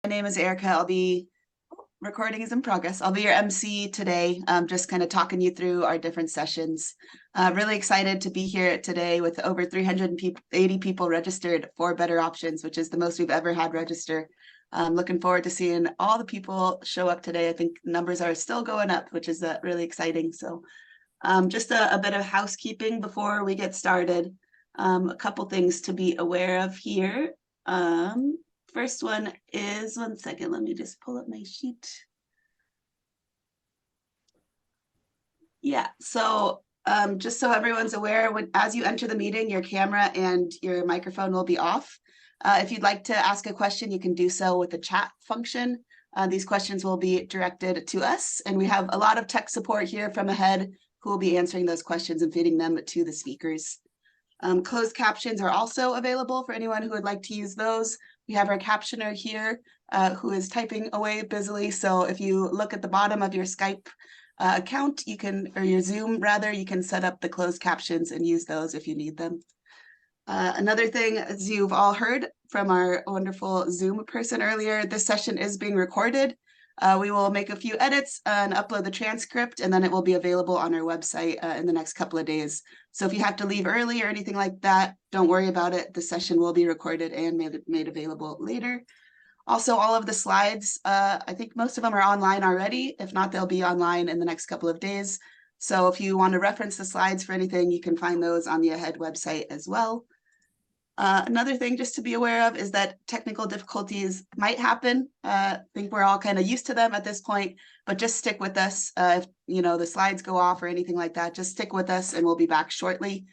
My name is Erica. Recording is in progress. I'll be your MC today, just kind of talking you through our different sessions. Really excited to be here today with over 380 people registered for Better Options, which is the most we've ever had register. Looking forward to seeing all the people show up today. I think numbers are still going up, which is really exciting. So just a bit of housekeeping before we get started. A couple things to be aware of here. First one is, one second, let me just pull up my sheet. Yeah, so just so everyone's aware, as you enter the meeting, your camera and your microphone will be off. If you'd like to ask a question, you can do so with the chat function. These questions will be directed to us, and we have a lot of tech support here from ahead who will be answering those questions and feeding them to the speakers. Closed captions are also available for anyone who would like to use those. We have our captioner here who is typing away busily. So if you look at the bottom of your Skype account, you can, or your Zoom rather, you can set up the closed captions and use those if you need them. Another thing, as you've all heard from our wonderful Zoom person earlier, this session is being recorded. We will make a few edits and upload the transcript, and then it will be available on our website in the next couple of days. So if you have to leave early or anything like that, don't worry about it. The session will be recorded and made available later. Also, all of the slides, I think most of them are online already. If not, they'll be online in the next couple of days. So if you want to reference the slides for anything, you can find those on the AHEAD website as well. Another thing just to be aware of is that technical difficulties might happen. I think we're all kind of used to them at this point, but just stick with us. If the slides go off or anything like that, just stick with us and we'll be back shortly.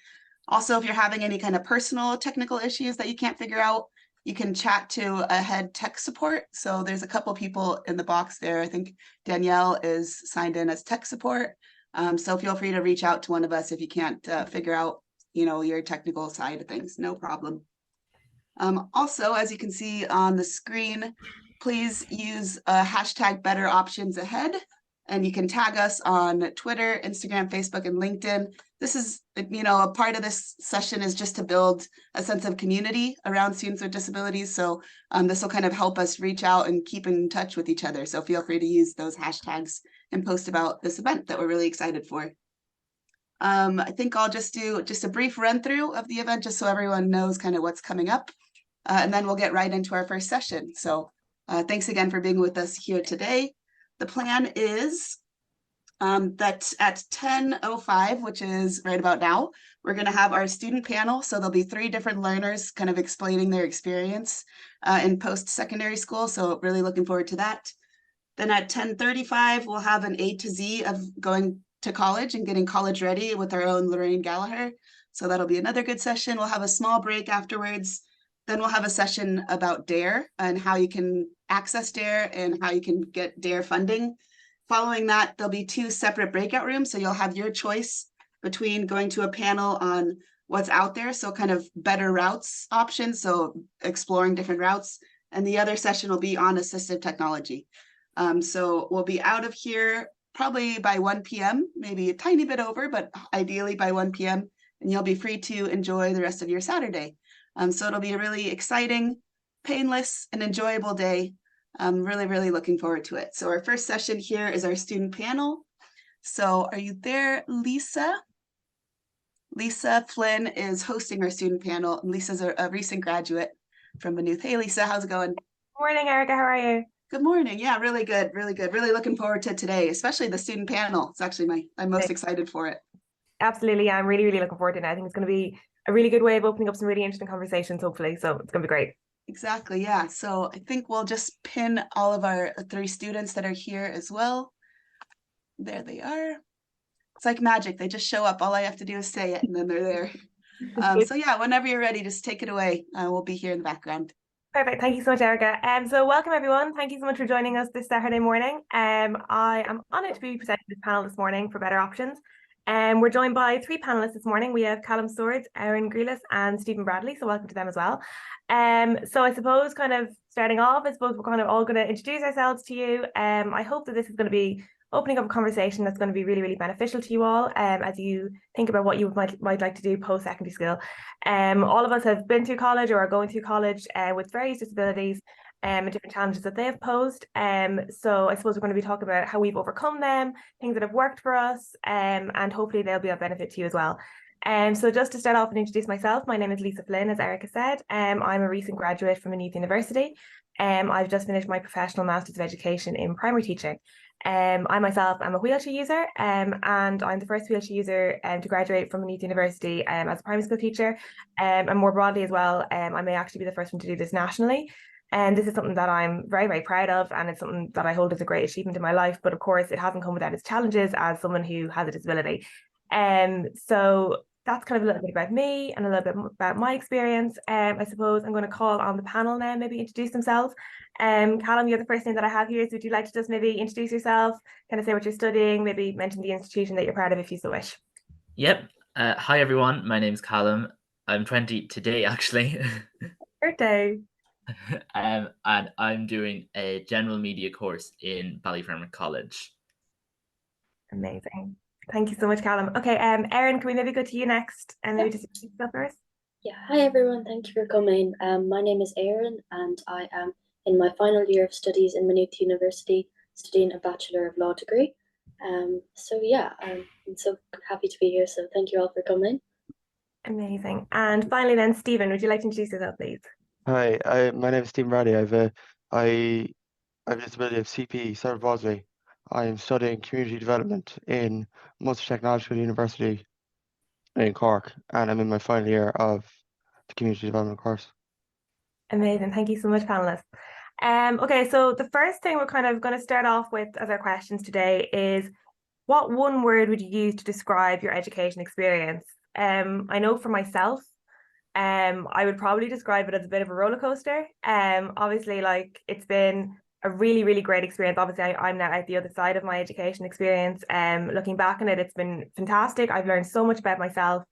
Also, if you're having any kind of personal technical issues that you can't figure out, you can chat to AHEAD tech support. So there's a couple people in the box there. I think Danielle is signed in as tech support. So feel free to reach out to one of us if you can't figure out your technical side of things, no problem. Also, as you can see on the screen, please use hashtag Better Options Ahead, and you can tag us on Twitter, Instagram, Facebook, and LinkedIn. This is, a part of this session is just to build a sense of community around students with disabilities. So this will kind of help us reach out and keep in touch with each other. So feel free to use those hashtags and post about this event that we're really excited for. I think I'll just do a brief run through of the event just so everyone knows kind of what's coming up. And then we'll get right into our first session. So thanks again for being with us here today. The plan is that at 10:05, which is right about now, we're going to have our student panel. So there'll be 3 different learners kind of explaining their experience in post-secondary school. So really looking forward to that. Then at 10:35, we'll have an A to Z of going to college and getting college ready with our own Lorraine Gallagher. So that'll be another good session. We'll have a small break afterwards. Then we'll have a session about DARE and how you can access DARE and how you can get DARE funding. Following that, there'll be 2 separate breakout rooms. So you'll have your choice between going to a panel on what's out there. So kind of better routes options. So exploring different routes. And the other session will be on assistive technology. So we'll be out of here probably by 1 p.m., maybe a tiny bit over, but ideally by 1 p.m. And you'll be free to enjoy the rest of your Saturday. So it'll be a really exciting, painless, and enjoyable day. I'm really, really looking forward to it. So our first session here is our student panel. So are you there, Leesa? Leesa Flynn is hosting our student panel. And Lisa's a recent graduate from Maynooth. Hey, Leesa, how's it going? Morning, Erica. How are you? Good morning. Yeah, really good, really good. Really looking forward to today, especially the student panel. It's actually I'm most excited for it. Absolutely. Yeah, I'm really, really looking forward to it. I think it's going to be a really good way of opening up some really interesting conversations, hopefully. So it's going to be great. Exactly. Yeah. So I think we'll just pin all of our 3 students that are here as well. There they are. It's like magic. They just show up. All I have to do is say it and then they're there. So yeah, whenever you're ready, just take it away. We'll be here in the background. Perfect. Thank you so much, Erica. So welcome, everyone. Thank you so much for joining us this Saturday morning. I am honoured to be presenting this panel this morning for Better Options. We're joined by 3 panelists this morning. We have Callum Swords, Erin Grealis, and Stephen Bradley. So welcome to them as well. So I suppose kind of starting off, we're kind of all going to introduce ourselves to you. I hope that this is going to be opening up a conversation that's going to be really, really beneficial to you all as you think about what you might like to do post-secondary school. All of us have been through college or are going through college with various disabilities, and different challenges that they have posed. So I suppose we're going to be talking about how we've overcome them, things that have worked for us, and hopefully they'll be of benefit to you as well. So just to start off and introduce myself, my name is Leesa Flynn, as Erica said. I'm a recent graduate from Maynooth University. I've just finished my professional Masters of Education in primary teaching. I myself am a wheelchair user, and I'm the first wheelchair user to graduate from Maynooth University as a primary school teacher. And more broadly as well, I may actually be the first one to do this nationally. And this is something that I'm very, very proud of, and it's something that I hold as a great achievement in my life. But of course, it hasn't come without its challenges as someone who has a disability. So that's kind of a little bit about me and a little bit about my experience. I suppose I'm going to call on the panel now, maybe introduce themselves. Callum, you're the first name that I have here. So would you like to just maybe introduce yourself, kind of say what you're studying, maybe mention the institution that you're part of if you so wish? Yep. Hi, everyone. My name's Callum. I'm 20 today, actually. Birthday. And I'm doing a general media course in Ballyfermot College. Amazing. Thank you so much, Callum. Okay, Erin, can we maybe go to you next and maybe just introduce yourself first? Yeah, hi everyone, thank you for coming. My name is Erin and I am in my final year of studies in Maynooth University, studying a Bachelor of Law degree. So yeah, I'm so happy to be here, so thank you all for coming. Amazing. And finally then, Stephen, would you like to introduce yourself, please? Hi, my name is Stephen Bradley. I have a disability of CP, cerebral palsy. I am studying community development in Munster Technological University in Cork, and I'm in my final year of the community development course. Amazing. Thank you so much, panelists. Okay, so the first thing we're kind of going to start off with as our questions today is what one word would you use to describe your education experience? I know for myself, I would probably describe it as a bit of a roller coaster. Obviously, like it's been a really, really great experience. Obviously, I'm now at the other side of my education experience. Looking back on it, it's been fantastic. I've learned so much about myself,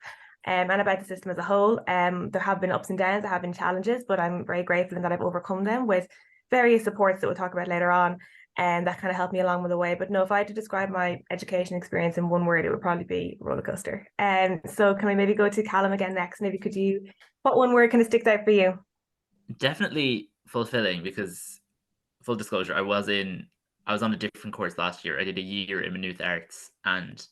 and about the system as a whole. There have been ups and downs, there have been challenges, but I'm very grateful in that I've overcome them with various supports that we'll talk about later on. And that kind of helped me along with the way. But no, if I had to describe my education experience in one word, it would probably be roller coaster. So can we maybe go to Callum again next? Maybe could you, what one word kind of sticks out for you? Definitely fulfilling, because full disclosure, I was on a different course last year. I did a year in Maynooth Arts, and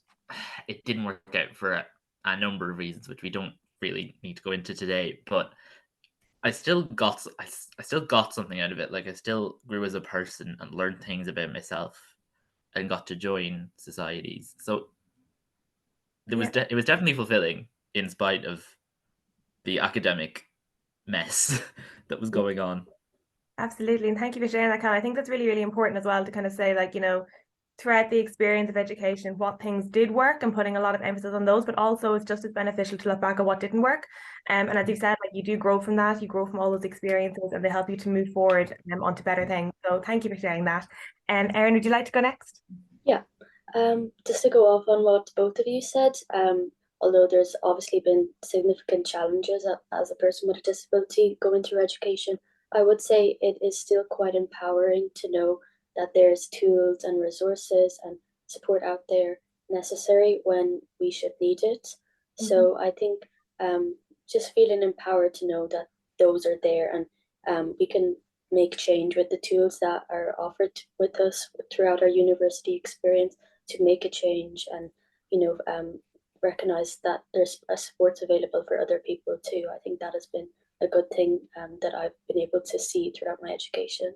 it didn't work out for a number of reasons, which we don't really need to go into today. But I still got something out of it. Like I still grew as a person and learned things about myself and got to join societies. So it was definitely fulfilling in spite of the academic mess that was going on. Absolutely. And thank you for sharing that, Callum. I think that's really, really important as well to kind of say, like, throughout the experience of education, what things did work and putting a lot of emphasis on those, but also it's just as beneficial to look back at what didn't work. And as you said, like you do grow from that, you grow from all those experiences and they help you to move forward onto better things. So thank you for sharing that. And Erin, would you like to go next? Yeah, just to go off on what both of you said, although there's obviously been significant challenges as a person with a disability going through education, I would say it is still quite empowering to know that there's tools and resources and support out there necessary when we should need it. Mm-hmm. So I think just feeling empowered to know that those are there and we can make change with the tools that are offered with us throughout our university experience to make a change and recognize that there's supports available for other people too. I think that has been a good thing that I've been able to see throughout my education.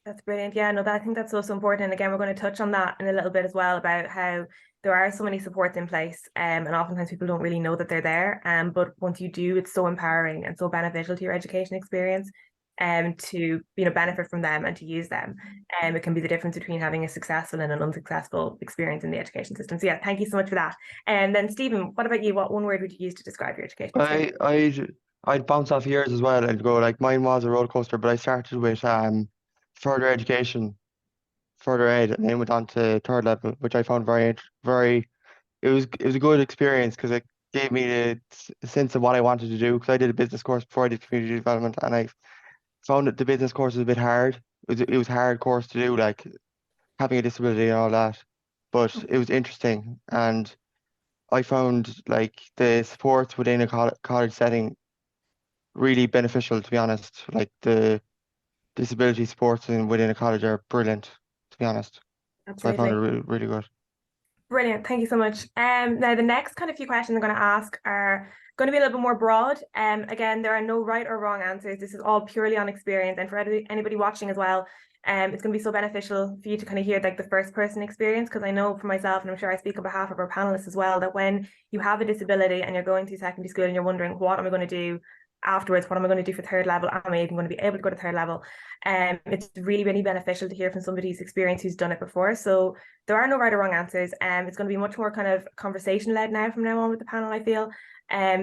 That's brilliant. Yeah, no, I think that's also important. And again, we're going to touch on that in a little bit as well about how there are so many supports in place, and oftentimes people don't really know that they're there. But once you do, it's so empowering and so beneficial to your education experience, to benefit from them and to use them. It can be the difference between having a successful and an unsuccessful experience in the education system. So yeah, thank you so much for that. And then Stephen, what about you? What one word would you use to describe your education experience? I'd bounce off years as well and go like mine was a roller coaster, but I started with further education, further ed, and then went on to third level, which I found very. It was a good experience because it gave me the sense of what I wanted to do. Because I did a business course before I did community development, and I found that the business course was a bit hard. It was a hard course to do, like having a disability and all that, but it was interesting, and I found like the supports within a college setting really beneficial, to be honest. Like disability sports within a college are brilliant, to be honest. So I found Absolutely. it really, really good. Brilliant. Thank you so much. Now the next kind of few questions I'm going to ask are going to be a little bit more broad. Again, there are no right or wrong answers. This is all purely on experience, and for anybody watching as well, it's going to be so beneficial for you to kind of hear like the first person experience, because I know for myself, and I'm sure I speak on behalf of our panelists as well, that when you have a disability and you're going through secondary school and you're wondering, what am I going to do afterwards? What am I going to do for third level? Am I even going to be able to go to third level? It's really, really beneficial to hear from somebody's experience who's done it before. So there are no right or wrong answers. It's going to be much more kind of conversation led now from now on with the panel, I feel.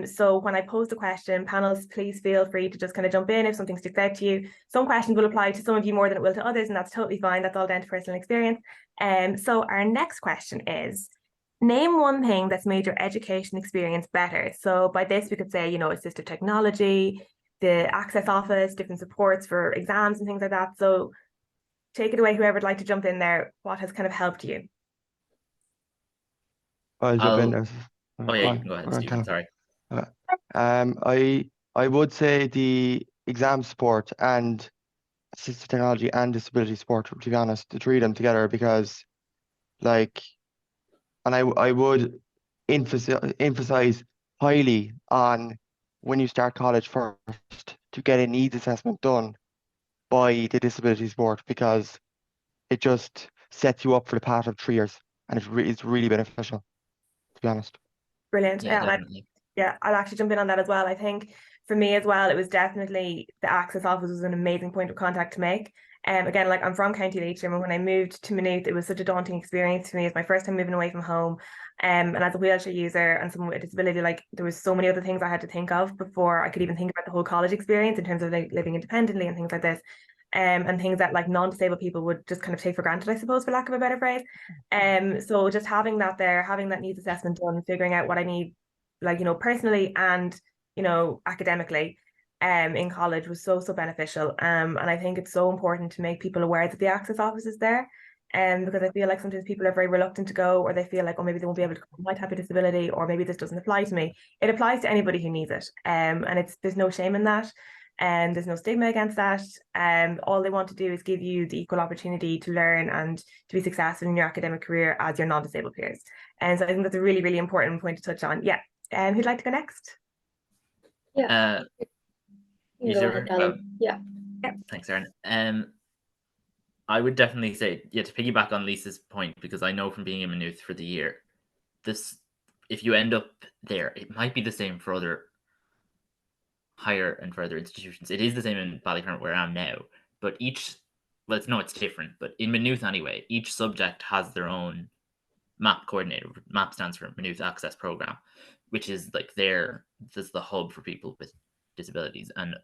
So when I pose the question, panelists, please feel free to just kind of jump in if something sticks out to you. Some questions will apply to some of you more than it will to others, and that's totally fine. That's all down to personal experience. So our next question is, name one thing that's made your education experience better. So by this, we could say, you know, assistive technology, the access office, different supports for exams and things like that. So take it away, whoever would like to jump in there. What has kind of helped you? I'll jump in there. Oh yeah, you can go ahead, Stephen. Sorry. I would say the exam support and assistive technology and disability support, to be honest, to treat them together, because like, and I would emphasize highly on when you start college first to get a needs assessment done by the disability support, because it just sets you up for the path of 3 years, and it's really beneficial, to be honest. Brilliant. Yeah, definitely. I'll actually jump in on that as well. I think for me as well, it was definitely the access office was an amazing point of contact to make. Again, like I'm from County Leitrim, and when I moved to Maynooth, it was such a daunting experience for me. It's my first time moving away from home. And as a wheelchair user and someone with a disability, like there was so many other things I had to think of before I could even think about the whole college experience in terms of like living independently and things like this. And things that like non-disabled people would just kind of take for granted, I suppose, for lack of a better phrase. So just having that there, having that needs assessment done, figuring out what I need, like, you know, personally and, you know, academically, in college was so beneficial. And I think it's so important to make people aware that the access office is there. Because I feel like sometimes people are very reluctant to go, or they feel like, oh, maybe they won't be able to go, I might have a disability, or maybe this doesn't apply to me. It applies to anybody who needs it. And there's no shame in that. And there's no stigma against that. All they want to do is give you the equal opportunity to learn and to be successful in your academic career as your non-disabled peers. And so I think that's a really, really important point to touch on. Yeah. Who'd like to go next? Yeah. You go sure? ahead, Callum. Yeah. Thanks, Erin. I would definitely say, yeah, to piggyback on Lisa's point, because I know from being in Maynooth for the year, this, if you end up there, it might be the same for other higher and further institutions. It is the same in Ballycurrant where I am now, but well, it's different, but in Maynooth anyway, each subject has their own MAP coordinator. MAP stands for Maynooth Access Program, which is like this is the hub for people with disabilities and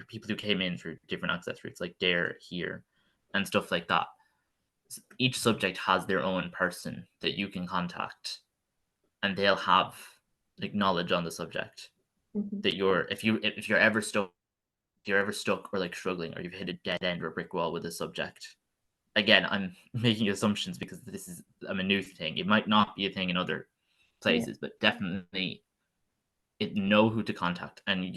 people who came in through different access routes, like DARE here and stuff like that. So each subject has their own person that you can contact, and they'll have like knowledge on the subject. Mm-hmm. That if you're ever stuck or like struggling, or you've hit a dead end or a brick wall with a subject. Again, I'm making assumptions because this is a Maynooth thing. It might not be a thing in other places, but definitely know who to contact, and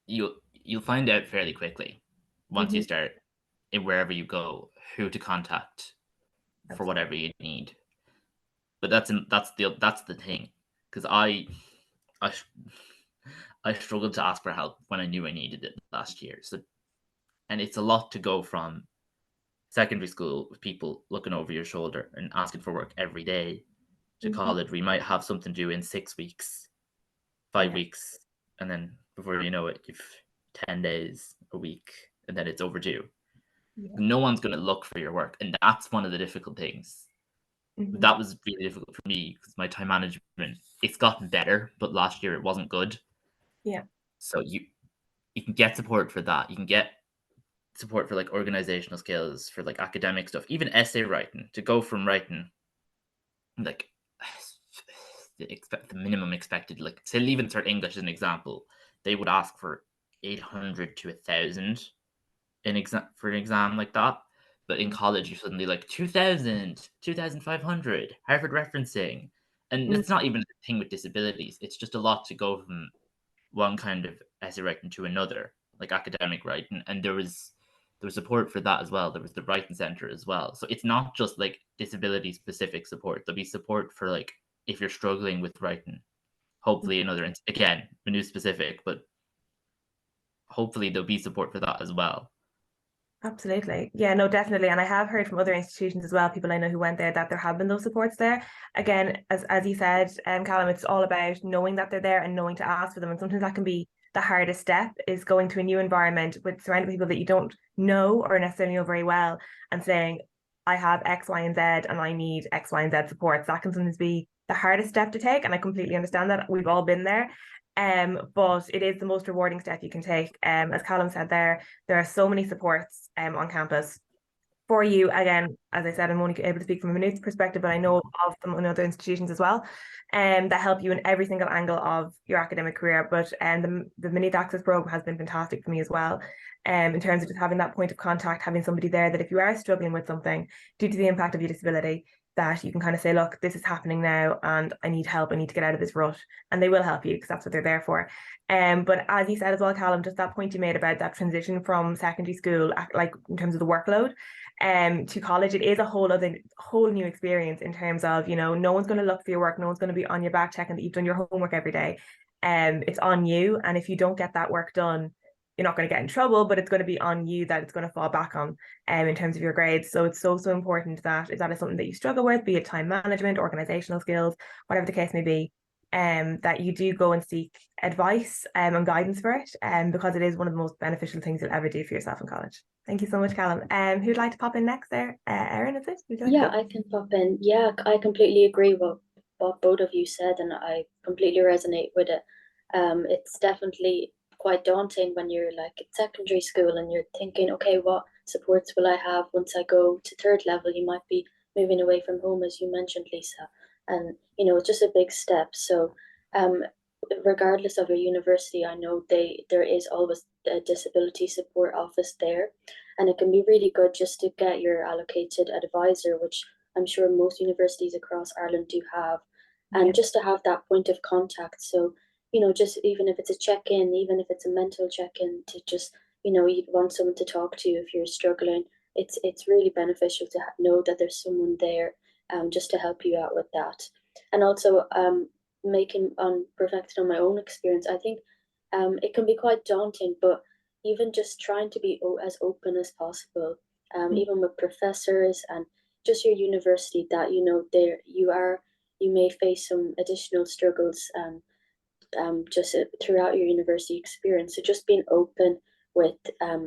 you'll find out fairly quickly once you start wherever you go who to contact for whatever you need. But that's the thing, because I struggled to ask for help when I knew I needed it last year. So, and it's a lot to go from secondary school with people looking over your shoulder and asking for work every day to college. We might have something due in 6 weeks, 5 weeks, and then before you know it, you've 10 days, a week, and then it's overdue. No one's going to look for your work, and that's one of the difficult things. That was really difficult for me because my time management, it's gotten better, but last year it wasn't good. Yeah. So you can get support for that. You can get support for like organizational skills, for like academic stuff, even essay writing, to go from writing like the minimum expected, like to even start English as an example, they would ask for 800 to 1,000 for an exam like that. But in college, you're suddenly like 2,000, 2,500, Harvard referencing. And it's not even a thing with disabilities. It's just a lot to go from one kind of essay writing to another. like academic writing, and there was support for that as well. There was the writing center as well. So it's not just like disability specific support. There'll be support for like if you're struggling with writing. Hopefully another, again, Maynooth specific, but hopefully there'll be support for that as well. Absolutely. Yeah, no, definitely. And I have heard from other institutions as well, people I know who went there, that there have been those supports there. Again, as you said, Callum, it's all about knowing that they're there and knowing to ask for them. And sometimes that can be the hardest step, is going to a new environment with surrounded people that you don't know or necessarily know very well and saying, I have X, Y, and Z and I need X, Y, and Z support. So that can sometimes be the hardest step to take. And I completely understand that. We've all been there. But it is the most rewarding step you can take. As Callum said there are so many supports on campus for you. Again, as I said, I'm only able to speak from a Maynooth perspective, but I know of them in other institutions as well, that help you in every single angle of your academic career. But the Maynooth Access Programme has been fantastic for me as well. In terms of just having that point of contact, having somebody there that if you are struggling with something due to the impact of your disability, that you can kind of say, look, this is happening now and I need help. I need to get out of this rut. And they will help you because that's what they're there for. But as you said as well, Callum, just that point you made about that transition from secondary school, like in terms of the workload, to college, it is a whole new experience in terms of, you know, no one's going to look for your work. No one's going to be on your back checking that you've done your homework every day. It's on you. And if you don't get that work done, you're not going to get in trouble, but it's going to be on you that it's going to fall back on in terms of your grades. So it's so important that if that is something that you struggle with, be it time management, organizational skills, whatever the case may be, that you do go and seek advice and guidance for it, because it is one of the most beneficial things you'll ever do for yourself in college. Thank you so much, Callum. Who'd like to pop in next there? Erin, is it? Yeah, I can pop in. Yeah, I completely agree with what both of you said, and I completely resonate with it. It's definitely quite daunting when you're like at secondary school and you're thinking, okay, what supports will I have once I go to third level? You might be moving away from home, as you mentioned, Leesa, and you know it's just a big step. So, regardless of your university, I know there is always a disability support office there, and it can be really good just to get your allocated advisor, which I'm sure most universities across Ireland do have, and just to have that point of contact. So you know, just even if it's a check-in, even if it's a mental check-in, to just, you know, you'd want someone to talk to if you're struggling. It's really beneficial to know that there's someone there, just to help you out with that. And also, perfecting on my own experience, I think, it can be quite daunting, but even just trying to be as open as possible, even with professors and just your university, that you know you may face some additional struggles, just throughout your university experience. So just being open with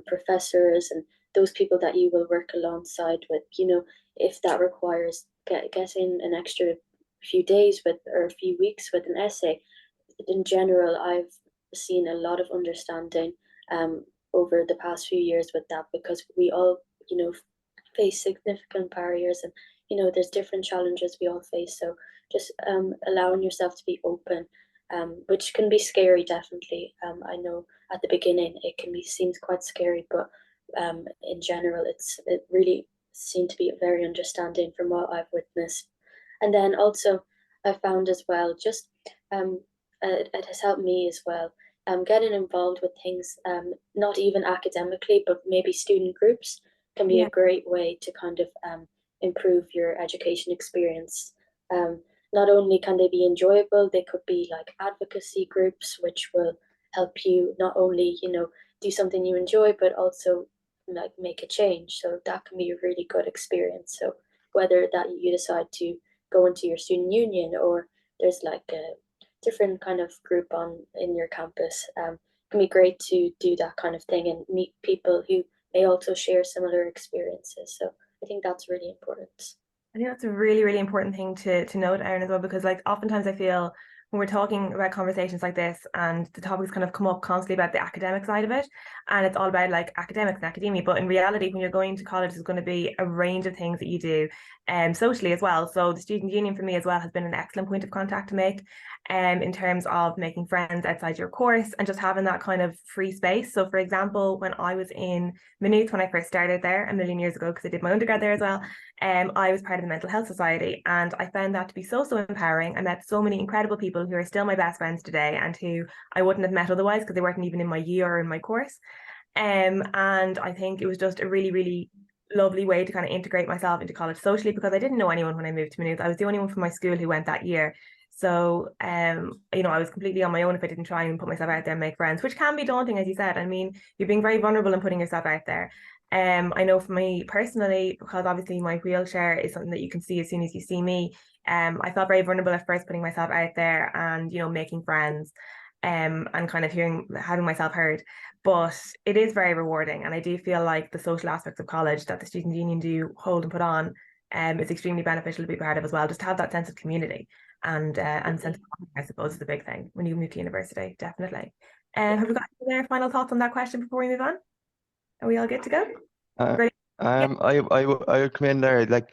professors and those people that you will work alongside with, you know, if that requires getting an extra few days with or a few weeks with an essay. In general, I've seen a lot of understanding over the past few years with that, because we all, you know, face significant barriers, and you know there's different challenges we all face. So just allowing yourself to be open, which can be scary, definitely. I know at the beginning it seems quite scary, but in general, it really seemed to be very understanding from what I've witnessed. And then also, I found as well, just it has helped me as well. Getting involved with things, not even academically, but maybe student groups, can be a great way to kind of improve your education experience. Not only can they be enjoyable, they could be like advocacy groups, which will help you not only, you know, do something you enjoy, but also like make a change. So that can be a really good experience. So whether that you decide to go into your student union, or there's like a different kind of group in your campus, it can be great to do that kind of thing and meet people who may also share similar experiences. So I think that's really important. I think that's a really, really important thing to note, Erin, as well, because like oftentimes I feel when we're talking about conversations like this and the topics kind of come up constantly about the academic side of it, and it's all about like academics and academia, but in reality, when you're going to college, there's going to be a range of things that you do socially as well. So the student union for me as well has been an excellent point of contact to make. in terms of making friends outside your course and just having that kind of free space. So for example, when I was in Maynooth, when I first started there a million years ago, because I did my undergrad there as well, I was part of the Mental Health Society, and I found that to be so empowering. I met so many incredible people who are still my best friends today and who I wouldn't have met otherwise because they weren't even in my year or in my course. And I think it was just a really lovely way to kind of integrate myself into college socially, because I didn't know anyone when I moved to Maynooth. I was the only one from my school who went that year. So, you know, I was completely on my own if I didn't try and put myself out there and make friends, which can be daunting, as you said. I mean, you're being very vulnerable in putting yourself out there. I know for me personally, because obviously my wheelchair is something that you can see as soon as you see me. I felt very vulnerable at first putting myself out there and, you know, making friends, and kind of having myself heard. But it is very rewarding, and I do feel like the social aspects of college that the Student Union do hold and put on is extremely beneficial to be part of as well, just to have that sense of community and sense of belonging, I suppose, is the big thing when you move to university, definitely. Have we got any final thoughts on that question before we move on? Are we all good to go? Uh, Ready? I would come in there, like,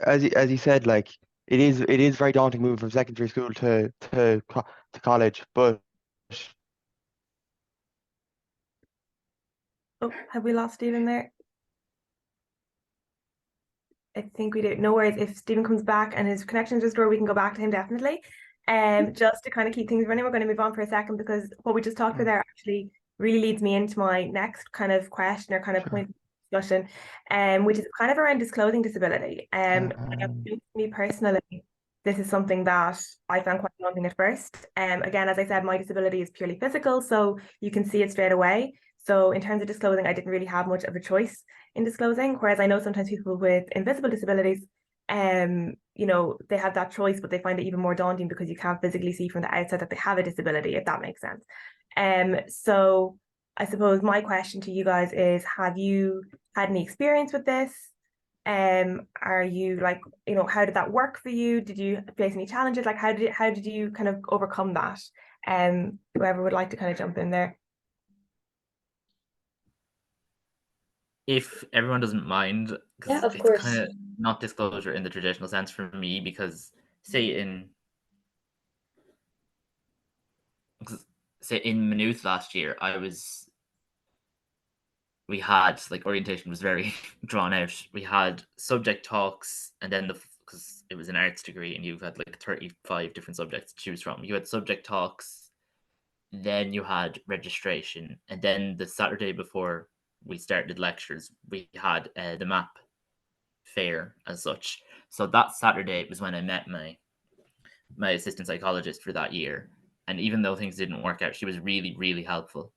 as he said, like, it is very daunting moving from secondary school to college, but Oh, have we lost Stephen there? I think we do. No worries. If Stephen comes back and his connection's restored, we can go back to him definitely. Just to kind of keep things running, we're going to move on for a second, because what we just talked about there actually really leads me into my next kind of question or kind of point of discussion, which is kind of around disclosing disability. Me personally, this is something that I found quite daunting at first. Again, as I said, my disability is purely physical, so you can see it straight away. So in terms of disclosing, I didn't really have much of a choice in disclosing, whereas I know sometimes people with invisible disabilities, you know, they have that choice, but they find it even more daunting because you can't physically see from the outside that they have a disability, if that makes sense. So I suppose my question to you guys is, have you had any experience with this? Are you, like, you know, how did that work for you? Did you face any challenges? Like, how did you kind of overcome that? Whoever would like to kind of jump in there. If everyone doesn't mind, Yeah, because of it's course. kind of not disclosure in the traditional sense for me, because say in Maynooth last year, we had, like, orientation was very drawn out. We had subject talks, and then because it was an arts degree and you had like 35 different subjects to choose from. You had subject talks, then you had registration, and then the Saturday before we started lectures, we had the map fair as such. So that Saturday was when I met my assistant psychologist for that year. And even though things didn't work out, she was really helpful.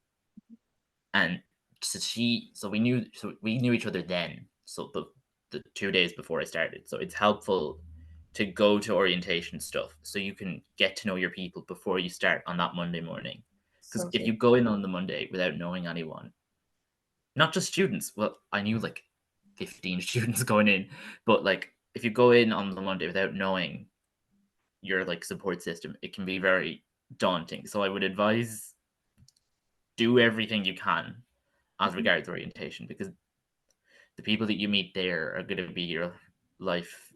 And so we knew each other then. So the 2 days before I started. So it's helpful to go to orientation stuff so you can get to know your people before you start on that Monday morning. Because if you go in on the Monday without knowing anyone, not just students, well, I knew like 15 students going in, but like if you go in on the Monday without knowing your like support system, it can be very daunting. So I would advise do everything you can as regards orientation, because the people that you meet there are going to be your life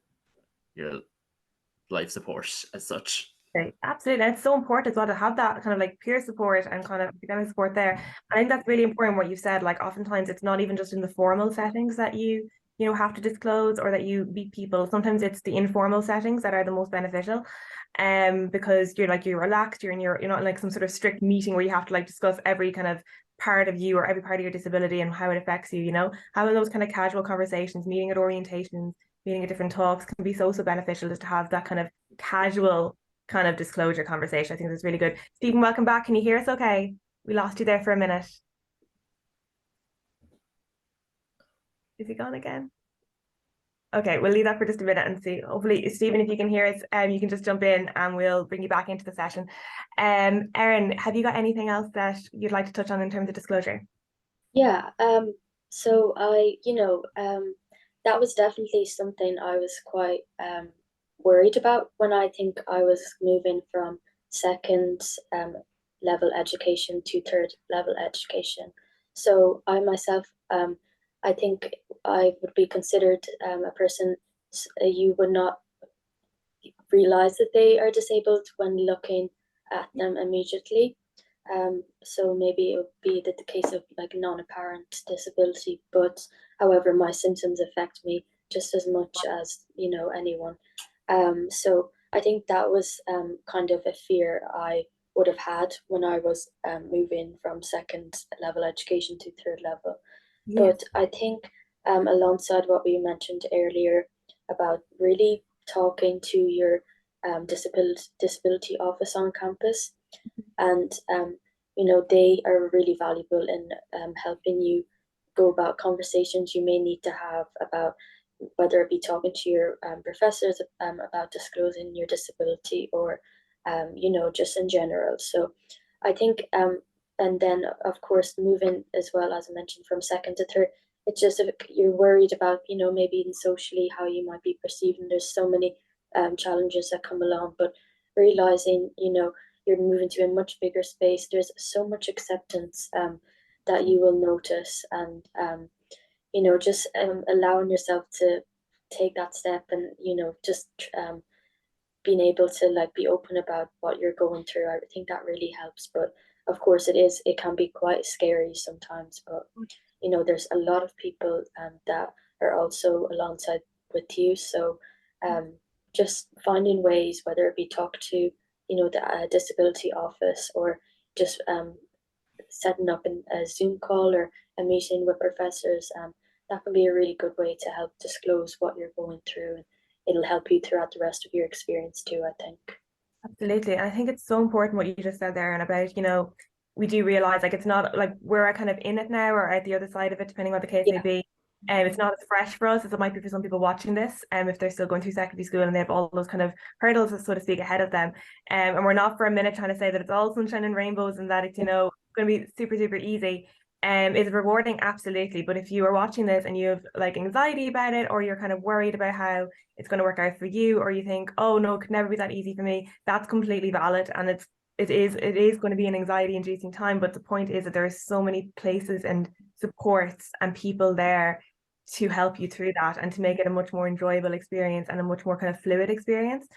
support as such. Okay, absolutely. And it's so important as well to have that kind of like peer support and kind of academic support there. I think that's really important what you said. Like, oftentimes it's not even just in the formal settings that you know, have to disclose or that you meet people. Sometimes it's the informal settings that are the most beneficial. Because you're relaxed, you're not in like some sort of strict meeting where you have to like discuss every kind of part of you or every part of your disability and how it affects you, you know. Having those kind of casual conversations, meeting at orientations, meeting at different talks can be so beneficial, just to have that kind of casual kind of disclosure conversation. I think that's really good. Stephen, welcome back. Can you hear us okay? We lost you there for a minute. Is he gone again? Okay, we'll leave that for just a minute and see. Hopefully, Stephen, if you can hear us, you can just jump in and we'll bring you back into the session. Erin, have you got anything else that you'd like to touch on in terms of disclosure? Yeah, so that was definitely something I was quite worried about when I think I was moving from second level education to third level education. So I myself, I think I would be considered a person you would not realize that they are disabled when looking at them immediately. So maybe it would be the case of like non-apparent disability, but however, my symptoms affect me just as much as, you know, anyone. So I think that was kind of a fear I would have had when I was moving from second level education to third level. Yeah. But I think alongside what we mentioned earlier about really talking to your disability office on campus, and you know, they are really valuable in helping you go about conversations you may need to have about whether it be talking to your professors about disclosing your disability, or you know, just in general. So I think and then of course moving as well, as I mentioned, from second to third, it's just if you're worried about, you know, maybe even socially how you might be perceived, and there's so many challenges that come along, but realizing, you know, you're moving to a much bigger space, there's so much acceptance that you will notice, and you know, just allowing yourself to take that step, and you know, just being able to like be open about what you're going through. I think that really helps. But of course, it can be quite scary sometimes. But you know, there's a lot of people that are also alongside with you. So just finding ways, whether it be talk to, you know, the disability office, or just setting up a Zoom call or a meeting with professors, that can be a really good way to help disclose what you're going through, and it'll help you throughout the rest of your experience too, I think. Absolutely. And I think it's so important what you just said there, and about, you know, we do realize like it's not like we're kind of in it now or at the other side of it, depending on what the case may be. And it's not as fresh for us as it might be for some people watching this, if they're still going through secondary school and they have all those kind of hurdles, so to speak, ahead of them. And we're not for a minute trying to say that it's all sunshine and rainbows and that it's, you know, going to be super, super easy. Is it rewarding? Absolutely. But if you are watching this and you have like anxiety about it, or you're kind of worried about how it's going to work out for you, or you think, oh no, it could never be that easy for me, that's completely valid. And it is going to be an anxiety inducing time. But the point is that there are so many places and supports and people there to help you through that, and to make it a much more enjoyable experience and a much more kind of fluid experience.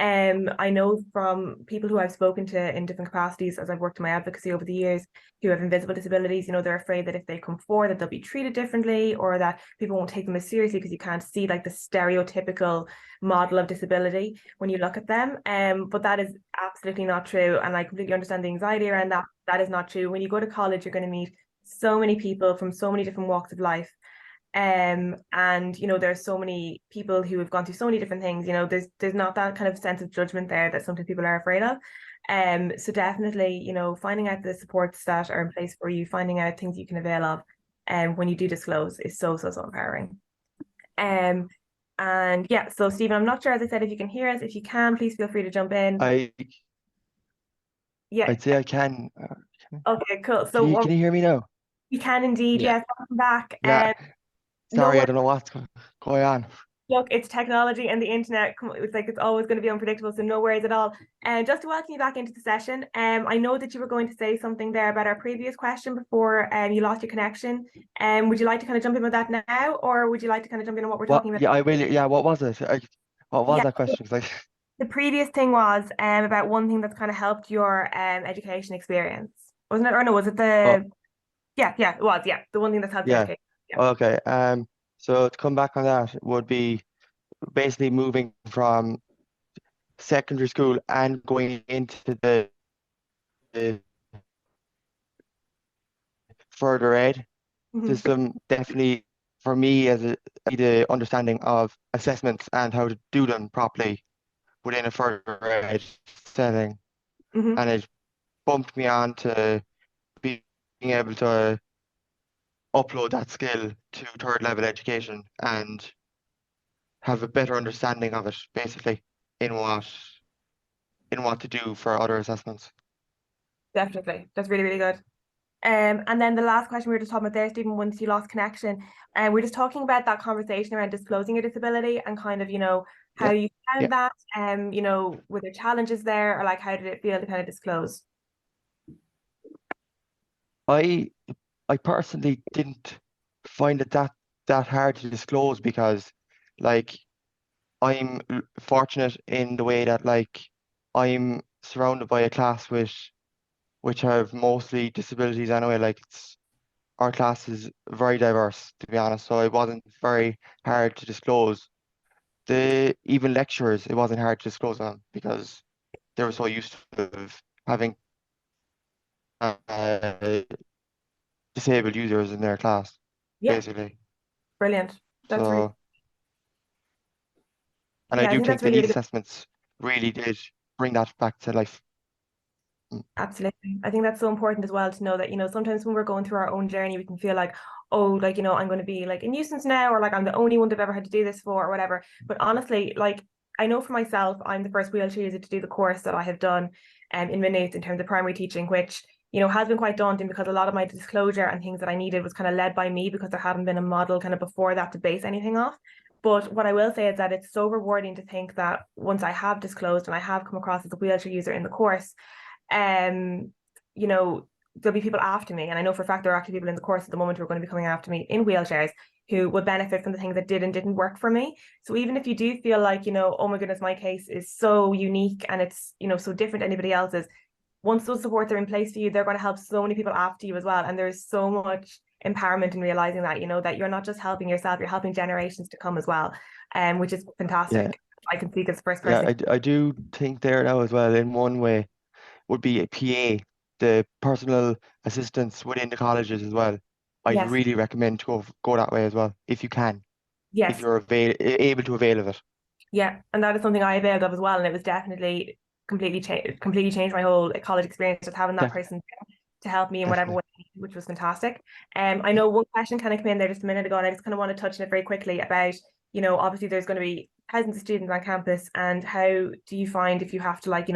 I know from people who I've spoken to in different capacities as I've worked in my advocacy over the years, who have invisible disabilities, you know, they're afraid that if they come forward that they'll be treated differently, or that people won't take them as seriously because you can't see like the stereotypical model of disability when you look at them. But that is absolutely not true. And I completely understand the anxiety around that. That is not true. When you go to college, you're going to meet so many people from so many different walks of life. And you know, there's so many people who have gone through so many different things. You know, there's not that kind of sense of judgment there that sometimes people are afraid of. So definitely, you know, finding out the supports that are in place for you, finding out things you can avail of, when you do disclose, is so empowering. And yeah, so Stephen, I'm not sure, as I said, if you can hear us. If you can, please feel free to jump in. Yeah, I'd say I can. okay, cool. So Can you hear me now? you can indeed. Yeah. Yes, welcome back. Yeah. Sorry, no I don't know what's going on. Look, it's technology and the internet. It's like it's always going to be unpredictable, so no worries at all. And just to welcome you back into the session, I know that you were going to say something there about our previous question before you lost your connection. Would you like to kind of jump in with that now, or would you like to kind of jump in on what we're talking about? Yeah, I will. Yeah, what was it? What was Yeah. that question? The previous thing was about one thing that's kind of helped your education experience, wasn't it? Or no, was it the? Oh, Yeah, it was. Yeah, the one thing that's helped your yeah. education. Yeah. Okay. So to come back on that would be basically moving from secondary school and going into the further ed system. Definitely for me, as the understanding of assessments and how to do them properly within a further ed setting, and it bumped me on to being able to upload that skill to third level education and have a better understanding of it, basically, in what to do for other assessments. Definitely, that's really, really good. And then the last question we were just talking about there, Stephen, once you lost connection, and we're just talking about that conversation around disclosing your disability, and kind of, you know, how you found that, you know, were there challenges there, or like how did it feel to kind of disclose? I personally didn't find it that hard to disclose, because like I'm fortunate in the way that like I'm surrounded by a class which have mostly disabilities anyway. Like our class is very diverse, to be honest. So it wasn't very hard to disclose. Even lecturers, it wasn't hard to disclose on because they were so used to having uh, disabled users in their class, Yeah, basically. brilliant. That's really, So, and I yeah, I do think think that's the really, needs really good. assessments really did bring that back to life. Absolutely. I think that's so important as well to know that, sometimes when we're going through our own journey, we can feel like, oh, like, I'm going to be like a nuisance now, or like I'm the only one they've ever had to do this for, or whatever. But honestly, like, I know for myself, I'm the first wheelchair user to do the course that I have done in Maynooth in terms of primary teaching, which, has been quite daunting because a lot of my disclosure and things that I needed was kind of led by me because there hadn't been a model kind of before that to base anything off. But what I will say is that it's so rewarding to think that once I have disclosed and I have come across as a wheelchair user in the course, um, there'll be people after me. And I know for a fact there are actually people in the course at the moment who are going to be coming after me in wheelchairs who would benefit from the things that did and didn't work for me. So even if you do feel like, oh my goodness, my case is so unique and it's, so different to anybody else's, once those supports are in place for you, they're going to help so many people after you as well. And there's so much empowerment in realizing that, that you're not just helping yourself, you're helping generations to come as well, which is Yeah, fantastic. I can speak as the first yeah, person. I do think there now as well, in one way, would be a PA, the personal assistants within the colleges as well. I'd Yes, really recommend to go that way as well, if you can, if yes. you're able to avail of it. Yeah, and that is something I availed of as well, and it was definitely completely changed my whole college experience, just having that Def person to help me in whatever Definitely. way, which was fantastic. I know one question kind of came in there just a minute ago, and I just kind of want to touch on it very quickly about, obviously there's going to be thousands of students on campus, and how do you find if you have to, like,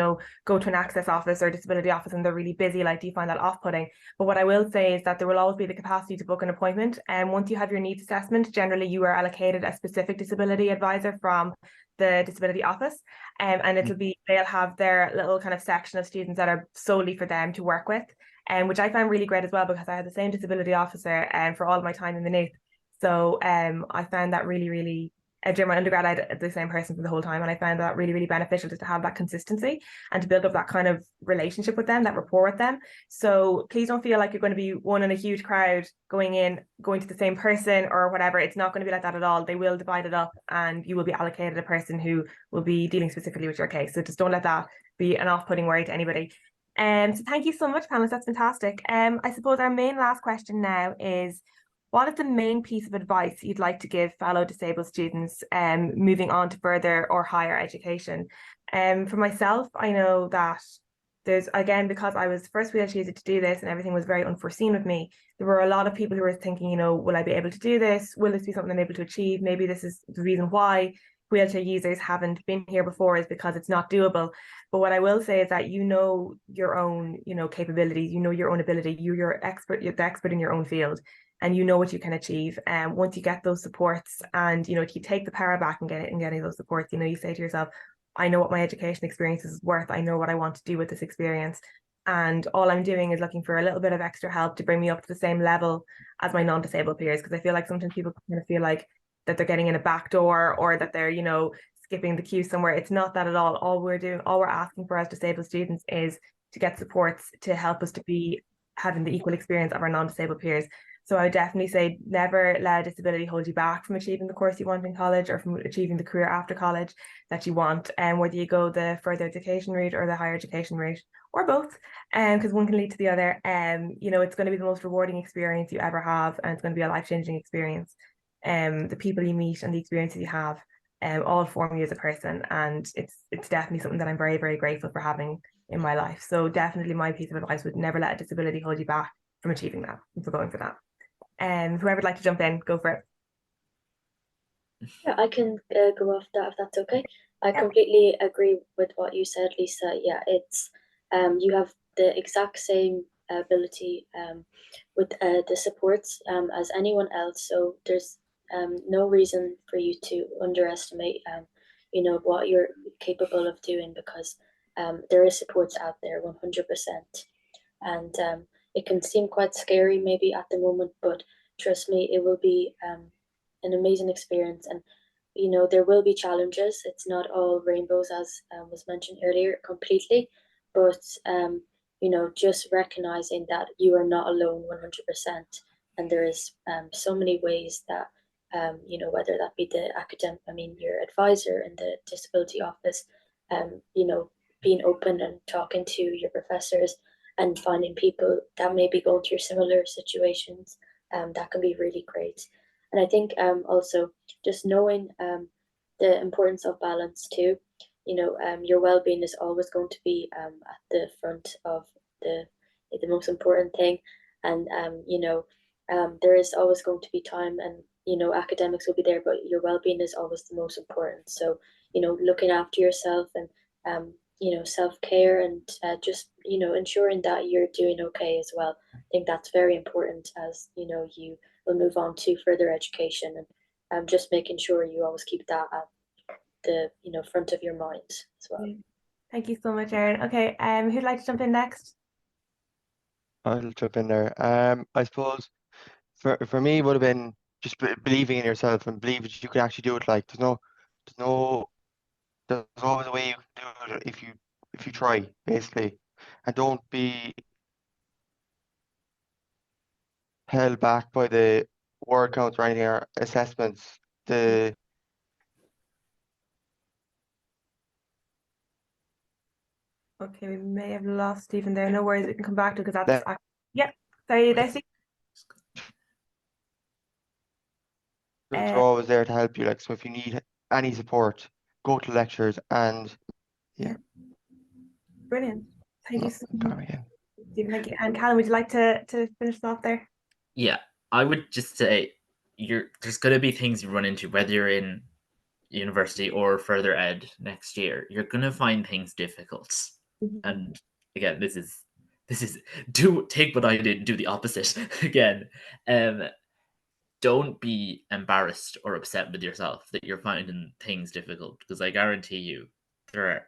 go to an access office or disability office and they're really busy, like, do you find that off-putting? But what I will say is that there will always be the capacity to book an appointment, and once you have your needs assessment, generally you are allocated a specific disability advisor from the disability office, and they'll have their little kind of section of students that are solely for them to work with, which I found really great as well because I had the same disability officer for all of my time in the Maynooth. So I found that really, really, during my undergrad, I had the same person for the whole time, and I found that really, really beneficial just to have that consistency and to build up that kind of relationship with them, that rapport with them. So please don't feel like you're going to be one in a huge crowd going to the same person or whatever. It's not going to be like that at all. They will divide it up, and you will be allocated a person who will be dealing specifically with your case. So just don't let that be an off-putting worry to anybody. So thank you so much, panelists. That's fantastic. I suppose our main last question now is, what is the main piece of advice you'd like to give fellow disabled students moving on to further or higher education? For myself, I know that there's, again, because I was the first wheelchair user to do this and everything was very unforeseen with me, there were a lot of people who were thinking, will I be able to do this? Will this be something I'm able to achieve? Maybe this is the reason why wheelchair users haven't been here before, is because it's not doable. But what I will say is that your own, capabilities, your own ability, you're the expert in your own field, and you know what you can achieve. And once you get those supports, and if you take the power back and getting those supports, you say to yourself, I know what my education experience is worth. I know what I want to do with this experience. And all I'm doing is looking for a little bit of extra help to bring me up to the same level as my non-disabled peers. Because I feel like sometimes people kind of feel like that they're getting in a back door, or that they're, skipping the queue somewhere. It's not that at all. All we're asking for as disabled students is to get supports to help us to be having the equal experience of our non-disabled peers. So I would definitely say never let a disability hold you back from achieving the course you want in college, or from achieving the career after college that you want. And whether you go the further education route or the higher education route, or both, because one can lead to the other. It's going to be the most rewarding experience you ever have, and it's going to be a life-changing experience. The people you meet and the experiences you have all form you as a person, and it's definitely something that I'm very, very grateful for having in my life. So definitely my piece of advice would never let a disability hold you back from achieving that and for going for that. Whoever would like to jump in, go for it. Yeah, I can go off that if that's okay. I completely agree with what you said, Leesa. Yeah, it's you have the exact same ability with the supports as anyone else. So there's no reason for you to underestimate what you're capable of doing, because there is supports out there 100%. And it can seem quite scary maybe at the moment, but trust me, it will be an amazing experience. And you know, there will be challenges. It's not all rainbows, as was mentioned earlier, completely, but you know, just recognizing that you are not alone 100%, and there is so many ways that you know, whether that be the academic, I mean, your advisor in the disability office, you know, being open and talking to your professors and finding people that may be going through similar situations, that can be really great. And I think also just knowing the importance of balance too. You know, your well-being is always going to be at the front of the most important thing, and you know, there is always going to be time, and you know, academics will be there, but your well-being is always the most important. So, you know, looking after yourself and you know, self-care and just, you know, ensuring that you're doing okay as well. I think that's very important as, you know, you will move on to further education, and just making sure you always keep that at the, you know, front of your mind as well. Thank you so much, Erin. Okay, who'd like to jump in next? I'll jump in there. I suppose for me it would have been just believing in yourself and believe that you can actually do it. Like there's always a way you can do it if you try, basically, and don't be held back by the word counts or anything or assessments. The Okay, we may have lost Stephen there. No worries, we can come back to, because that's that yeah. Sorry, there, Steve. are always there to help you. Like, so if you need any support, go to lectures and yeah. Brilliant. Thank you so much, Again. Stephen. Thank you. And Callum, would you like to finish us off there? Yeah, I would just say there's going to be things you run into, whether you're in university or further ed next year. You're going to find things difficult. And again, this is take what I did and do the opposite again. Don't be embarrassed or upset with yourself that you're finding things difficult, because I guarantee you you're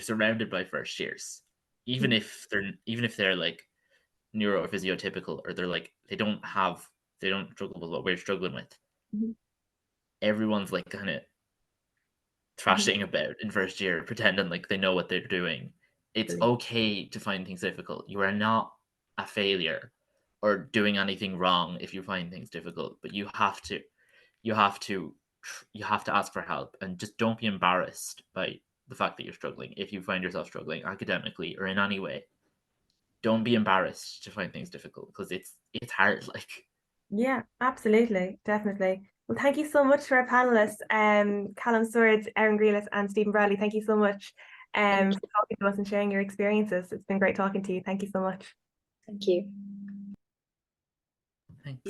surrounded by first years, even if they're like neurophysiotypical, or they're like they don't struggle with what we're struggling with. Everyone's like kind of thrashing about in first year, pretending like they know what they're doing. It's okay to find things difficult. You are not a failure or doing anything wrong if you find things difficult, but you have to ask for help, and just don't be embarrassed by the fact that you're struggling. If you find yourself struggling academically or in any way, don't be embarrassed to find things difficult, because it's hard. Like, yeah, absolutely, definitely. Well, thank you so much to our panelists, Callum Swords, Erin Grealish, and Stephen Bradley. Thank you so much for talking to us and sharing your experiences. It's been great talking to you. Thank you so much. Thank you. thanks.